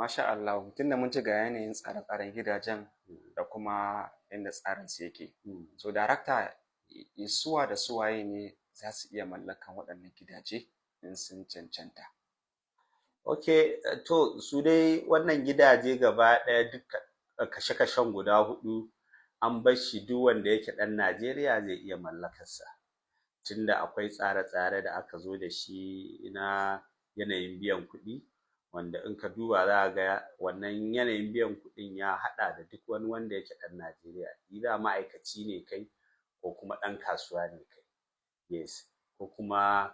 masha Allah, tunda mun ci ga yanayin tsare-tsaren gidajen da kuma inda tsarin su yake. So darakta, suwa da suwaye ne za su iya mallakan waɗannan gidaje in sun cancanta? Ok, to su dai wannan gidaje gaba ɗaya duka kashe-kashen guda hudu an bar shi duk wanda yake ɗan Najeriya zai iya mallakarsa. Tunda akwai tsare-tsare da aka zo da shi na yanayin biyan kuɗi, wanda in ka duba za ga wannan yanayin biyan kuɗin ya haɗa da duk wani wanda yake ɗan Najeriya. Either ma'aikaci ne kai ko kuma ɗan kasuwa ne kai. Yes, ko kuma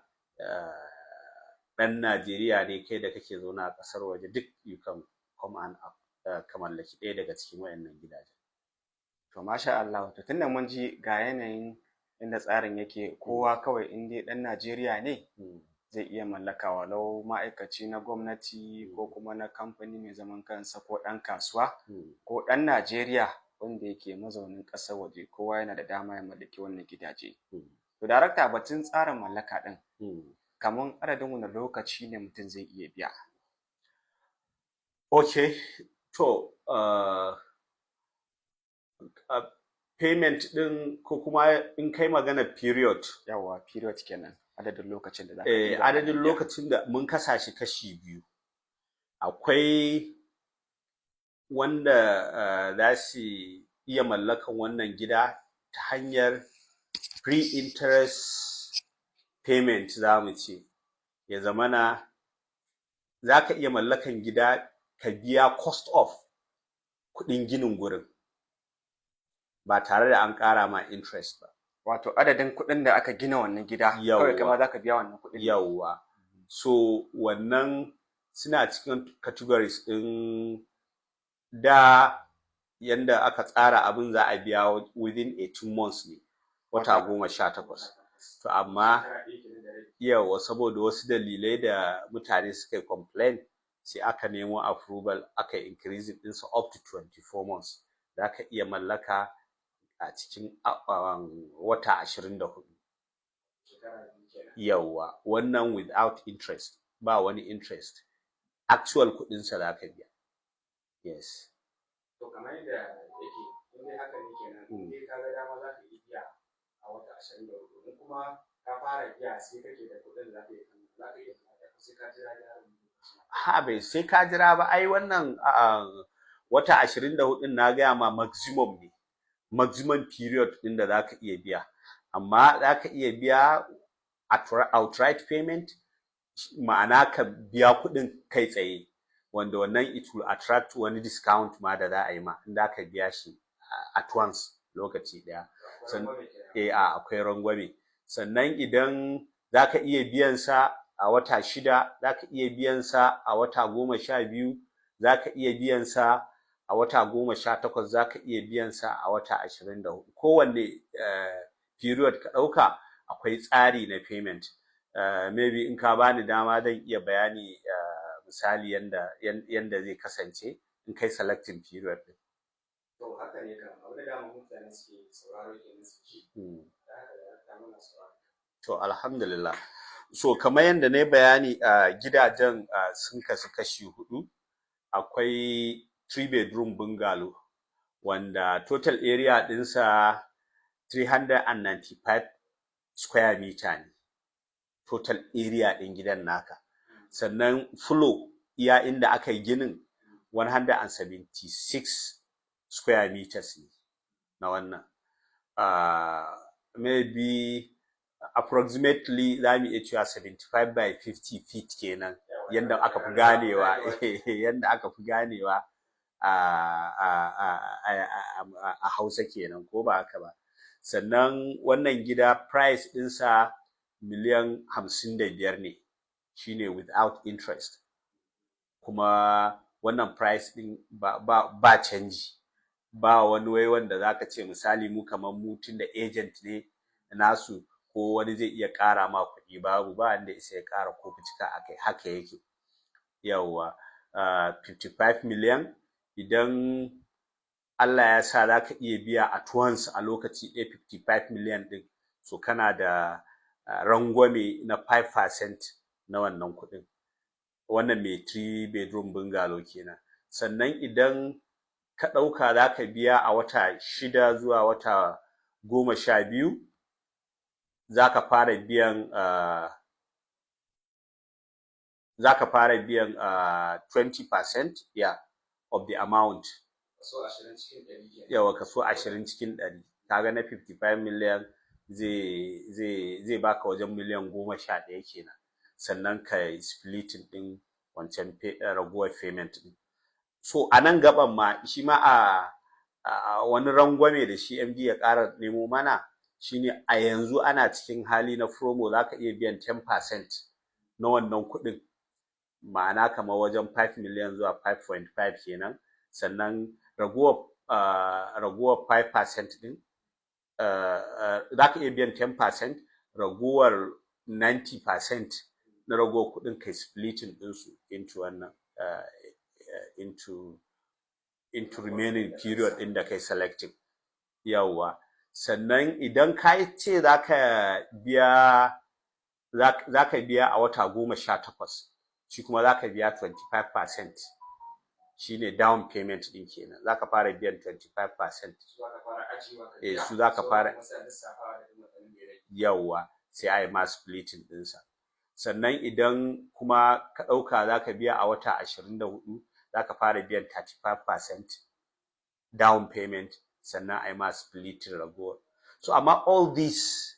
ɗan Najeriya ne kai da kake zaune a ƙasar waje, duk you can come and ka mallaki ɗaya daga cikin waɗannan gidajen. To masha Allah, to tunda mun ji ga yanayin inda tsarin yake, kowa kawai in dai ɗan Najeriya ne zai iya mallaka, walau ma'aikaci na gwamnati ko kuma na kamfani mai zaman kansa ko ɗan kasuwa ko ɗan Najeriya wanda yake mazaunin ƙasar waje, kowa yana da dama ya mallaki wannan gidaje. To darakta, batun tsarin mallaka ɗin, kamar adadin wani lokaci ne mutum zai iya biya? Ok, to payment ɗin ko kuma in kai magana period. Yawa, period kenan, adadin lokacin da za ka biya. Adadin lokacin da mun kasa shi kashi biyu. Akwai wanda za su iya mallakan wannan gida ta hanyar pre-interest payment za mu ce. Ya zamana za ka iya mallakan gida ka biya cost of kuɗin ginin gurin ba tare da an ƙara ma interest ba. Wato adadin kuɗin da aka gina wannan gida, kawai kama za ka biya wannan kuɗin. Yawwa. So wannan suna cikin categories ɗin da yanda aka tsara abin za a biya within 18 months ne, wata 18. To amma yawa, saboda wasu dalilai da mutane suka complain, sai aka nemo approval aka increase ɗinsa up to 24 months. Za ka iya mallaka a cikin wata 24. Yawa, wannan without interest, ba wani interest. Actual kuɗinsa za ka biya. Yes. To kamar yadda yake, in dai haka ne kenan, in dai ka ga dama za ka iya biya a wata 24. In kuma ka fara biya sai kake da kuɗin za ka iya sai ka jira bai sai ka jira ba. Ai wannan wata 24 na gaya ma maximum ne, maximum period ɗin da za ka iya biya. Amma za ka iya biya outright payment, ma'ana ka biya kuɗin kai tsaye, wanda wannan it will attract wani discount ma da za a yi ma in za ka biya shi at once lokaci ɗaya. Akwai rangwame. Sannan idan za ka iya biyan sa a wata 6, za ka iya biyan sa a wata 12, za ka iya biyan sa a wata 18, za ka iya biyan sa a wata 24. Kowanne period ka ɗauka akwai tsari na payment. Maybe in ka bani dama zan iya bayani misali yanda zai kasance in kai selecting period ɗin. To haka ne kan, abu da dama mutane suke sauraro kenan su ji. To alhamdulillah. So kamar yanda na yi bayani, gidajen sun kasu kashi 4. Akwai 3 bedroom bungalow wanda total area ɗinsa 395 square meter ne. Total area ɗin gidan naka. Sannan floor iya inda aka yi ginin 176 square meters ne na wannan. Maybe approximately za mu iya cewa 75 by 50 feet kenan, yanda aka fi ganewa yanda aka fi ganewa a Hausa kenan, ko ba haka ba. Sannan wannan gida price ɗinsa miliyan 55 ne, shine without interest. Kuma wannan price ɗin ba canji, ba wani wai wanda zaka ce misali mu kamar mu tunda agent ne nasu ko wani zai iya ƙara ma kuɗi, babu, ba wanda isa ya ƙara ko fitika akai, haka yake. Yawwa, 55 million idan Allah ya sa za ka iya biya at once a lokaci ɗaya 55 million ɗin, so kana da rangwame na 5% na wannan kuɗin. wannan mai 3 bedroom bungalow kenan. Sannan idan ka ɗauka za ka biya a wata 6 zuwa wata 12 za ka fara biyan 20% of the amount. Yawa kaso 20 cikin 100. Kaga na 55 million zai baka wajen miliyan 11 kenan. Sannan ka splitting din wancan raguwar payment din. So a nan gaban ma shi ma a wani rangwame da shi MD ya ƙara nemo mana shine a yanzu ana cikin hali na promo za ka iya biyan 10% na wannan kuɗin, ma'ana kamar wajen 5 million zuwa 5.5 kenan. Sannan raguwar 5% din za ka iya biyan 10%, raguwar 90% na raguwar kuɗin kai splitting ɗinsu into wannan into remaining period ɗin da kai selecting. Yawwa. Sannan idan ka ce za ka biya a wata 18, shi kuma za ka biya 25%. Shine down payment ɗin kenan. Za ka fara biyan 25%. Su za ka fara yawwa, sai a yi ma splitting ɗinsa. Sannan idan kuma ka ɗauka za ka biya a wata 24, za ka fara biyan 35% down payment, sannan a yi ma splitting ragowar. So amma all this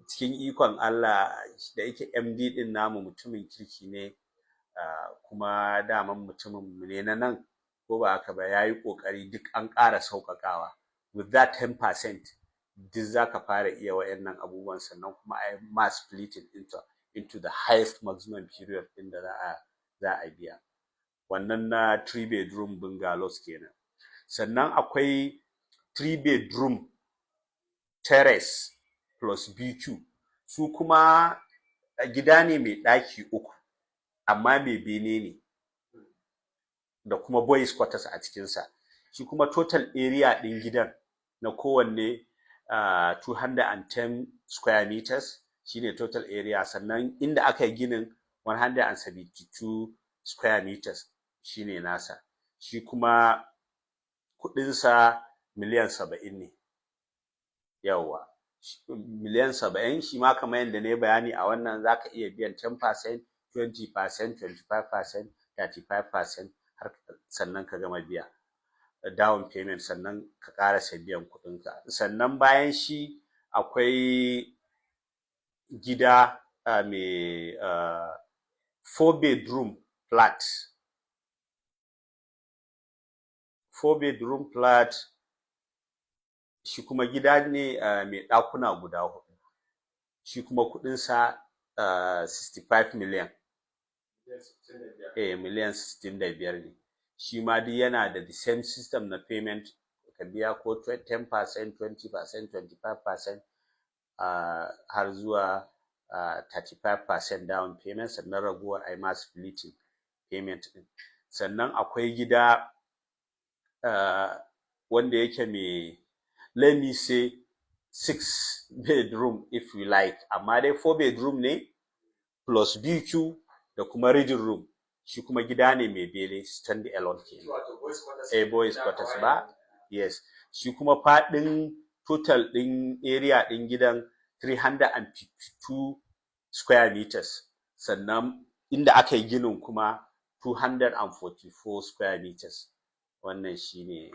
cikin ikon Allah da yake MD ɗin namu mutumin kirki ne, kuma daman mutumin mu ne na nan, ko ba haka ba, yayi kokari duk an ƙara sauƙaƙawa. With that 10% duk za ka fara iya wayannan abubuwan, sannan kuma a yi ma splitting into the highest maximum period ɗin da za a biya. Wannan na 3 bedroom bungalows kenan. Sannan akwai 3 bedroom terrace plus BQ. Su kuma gida ne mai ɗaki 3, amma mai bene ne da kuma boys quarters a cikinsa. Shi kuma total area ɗin gidan na kowanne 210 square meters shine total area. Sannan inda aka yi ginin 172 square meters shine nasa. Shi kuma kuɗinsa miliyan 70 ne. Yawwa. Miliyan 70 shi ma kamar yadda na yi bayani a wannan za ka iya biyan 10%, 20%, 25%, 35% har sannan ka gama biya down payment, sannan ka ƙarasa biyan kuɗinka. Sannan bayan shi akwai gida mai 4 bedroom flat. 4 bedroom flat shi kuma gida ne mai ɗakuna guda 4. Shi kuma kuɗinsa 65 million. Miliyan 65 ne. Shi ma duk yana da the same system na payment, ka biya ko 10%, 20%, 25%, har zuwa 35% down payment, sannan raguwar ai ma splitting payment din. Sannan akwai gida wanda yake mai, let me say 6 bedroom if you like, amma dai 4 bedroom ne plus BQ da kuma reading room. Shi kuma gida ne mai bene stand alone kenan. Boys quarters ba. Yes. Shi kuma faɗin total ɗin area ɗin gidan 352 square meters. Sannan inda aka yi ginin kuma 244 square meters. Wannan shine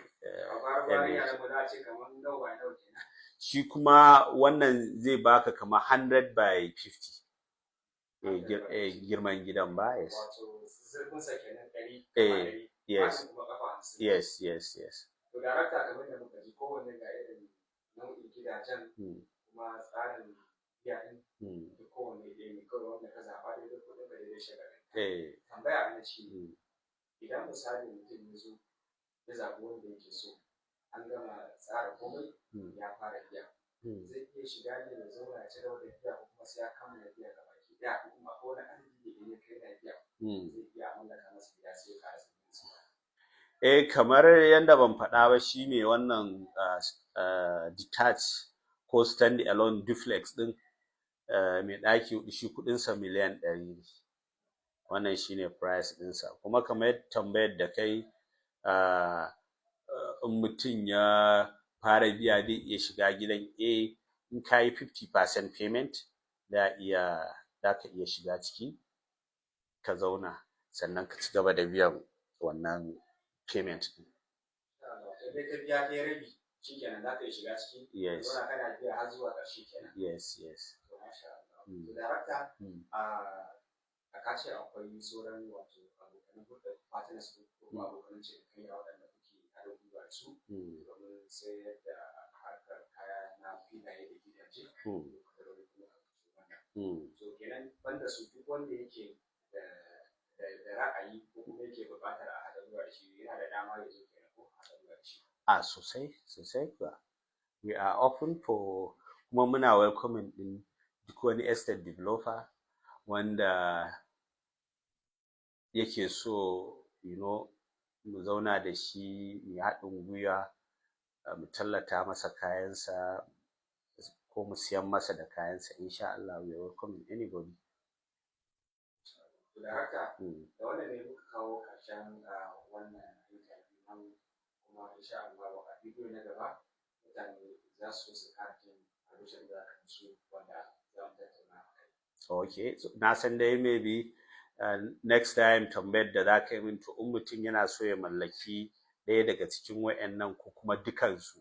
shi kuma wannan zai baka kamar 100 by 50. Girman gidan ba. Yes. Zurfinsa kenan 100. Yes. Yes. To darakta, kamar da muka ji kowanne ga irin nau'in gidajen kuma tsarin biya din da kowanne ɗaya ne, kawai wanda ka zaɓa da duk kuɗin da zai shiga. Tambaya ana shi, idan misali mutum ya zo ya zaɓi wanda yake so, an gama tsara komai ya fara biya, zai iya shiga ne da zauna ya ci gaba da biya, ko kuma sai ya kammala biya gaba ki ɗaya, ko kuma ko wani adadi da ya kai na biya zai iya mallaka masa gida sai ya ƙarasa biyansa. Kamar yadda ban faɗa ba, shine wannan detached ko stand alone duplex ɗin mai ɗaki 4, shi kuɗinsa miliyan 100 ne. wannan shine price ɗinsa. Kuma kamar tambayar da kai in mutum ya fara biya zai iya shiga gidan, in ka yi 50% payment za ka iya shiga ciki ka zauna sannan ka ci gaba da biyan wannan payment ɗin. Idan ka biya ɗaya rabi shikenan za ka iya shiga ciki? Yes. Zauna kana biya har zuwa ƙarshe kenan? Yes. To masha Allah. To darakta, ka ce akwai sauran wato abokan hulɗar partners ko kuma abokan cinikayya waɗanda kuke haɗa gwiwa da su domin sayar da harkar kaya na filaye da gidaje da kadarori kuma wannan. So kenan banda su duk wanda yake da ra'ayi ko kuma yake buƙatar a haɗa gwiwa da shi yana da dama ya zo kenan ko a haɗa gwiwa da shi? Sosai kuwa. We are open for, kuma muna welcoming ɗin duk wani estate developer wanda yake so mu zauna da shi mu haɗin gwiwa mu tallata masa kayansa ko mu siyan masa da kayansa. Insha Allah we are welcoming anybody. Darakta, da wannan ne muka kawo ƙarshen wannan interview namu, kuma insha Allah a bidiyo na gaba mutane za su ƙara jin abin da aka musu wanda za mu tattauna a kai. Okay, so na san dai maybe next time tambayar da za ka yi min, to in mutum yana so ya mallaki ɗaya daga cikin wayannan ko kuma dukansu,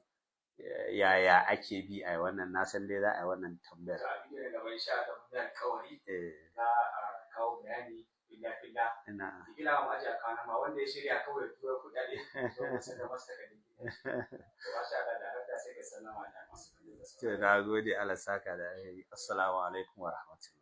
yaya ake bi a wannan, na san dai za a yi wannan tambayar. A bidiyo na gaba insha Allah mun yi alƙawari za a kawo bayani filla-filla. Kila ma aje a Kano ma wanda ya shirya kawai tura kuɗaɗe don wasu da masu takardun gida. To masha Allah darakta sai ka sallama da masu kallon da sauraro. To na gode, Allah saka da alheri. Assalamu alaikum wa rahmatullahi.